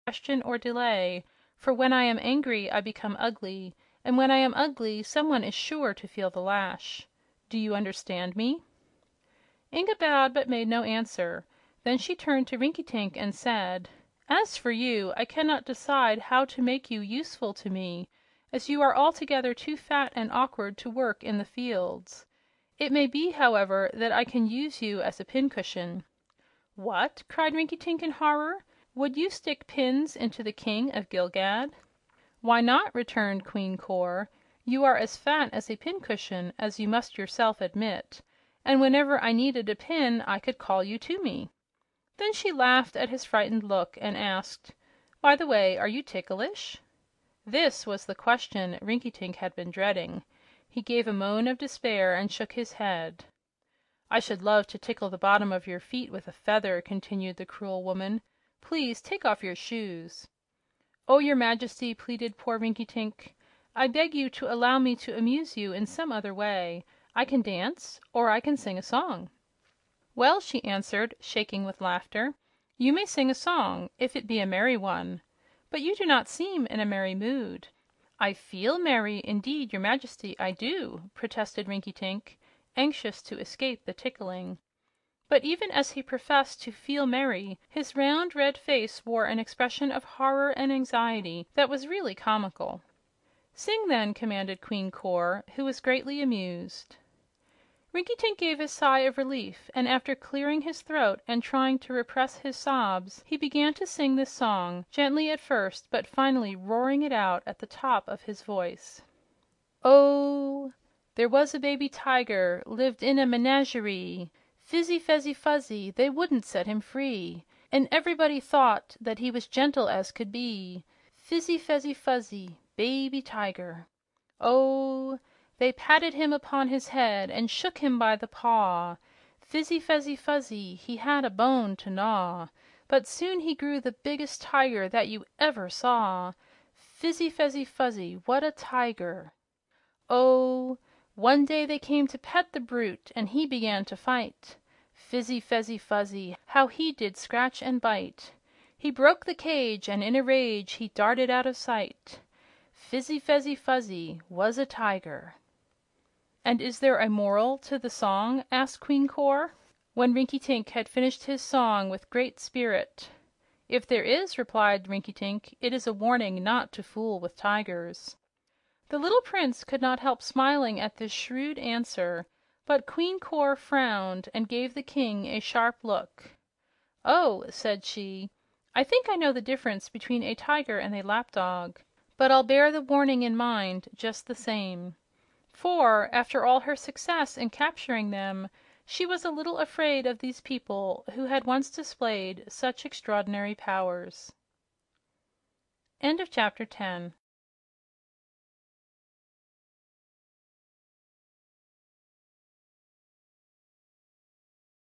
question or delay, for when I am angry I become ugly, and when I am ugly someone is sure to feel the lash. Do you understand me?" Inga bowed but made no answer. Then she turned to Rinkitink and said, "As for you, I cannot decide how to make you useful to me, as you are altogether too fat and awkward to work in the fields. It may be, however, that I can use you as a pincushion." "What?" cried Rinkitink in horror. "Would you stick pins into the King of Gilgad?" "Why not?" returned Queen Cor. "You are as fat as a pincushion, as you must yourself admit, and whenever I needed a pin I could call you to me." Then she laughed at his frightened look and asked, "By the way, are you ticklish?" This was the question Rinkitink had been dreading. He gave a moan of despair and shook his head. "I should love to tickle the bottom of your feet with a feather," continued the cruel woman. "Please take off your shoes." "Oh, your Majesty," pleaded poor Rinkitink, "I beg you to allow me to amuse you in some other way. I can dance, or I can sing a song." "Well," she answered, shaking with laughter, "you may sing a song, if it be a merry one. But you do not seem in a merry mood." "I feel merry, indeed, your Majesty, I do," protested Rinkitink, anxious to escape the tickling. But even as he professed to "feel merry," his round, red face wore an expression of horror and anxiety that was really comical. "Sing, then," commanded Queen Cor, who was greatly amused. Rinkitink gave a sigh of relief, and after clearing his throat and trying to repress his sobs, he began to sing this song, gently at first, but finally roaring it out at the top of his voice. "Oh, there was a baby tiger lived in a menagerie. Fizzy, fezzy, fuzzy, they wouldn't set him free, and everybody thought that he was gentle as could be. Fizzy, fezzy, fuzzy, baby tiger. Oh, they patted him upon his head and shook him by the paw. Fizzy, fezzy, fuzzy, he had a bone to gnaw, but soon he grew the biggest tiger that you ever saw. Fizzy, fezzy, fuzzy, what a tiger! Oh, one day they came to pet the brute, and he began to fight. Fizzy, fezzy, fuzzy, how he did scratch and bite! He broke the cage, and in a rage he darted out of sight. Fizzy, fezzy, fuzzy was a tiger." "And is there a moral to the song?" asked Queen Cor, when Rinkitink had finished his song with great spirit. "If there is," replied Rinkitink, "it is a warning not to fool with tigers." The little prince could not help smiling at this shrewd answer, but Queen Cor frowned and gave the king a sharp look. "Oh," said she, "I think I know the difference between a tiger and a lapdog, but I'll bear the warning in mind just the same." For, after all her success in capturing them, she was a little afraid of these people who had once displayed such extraordinary powers. End of chapter 10.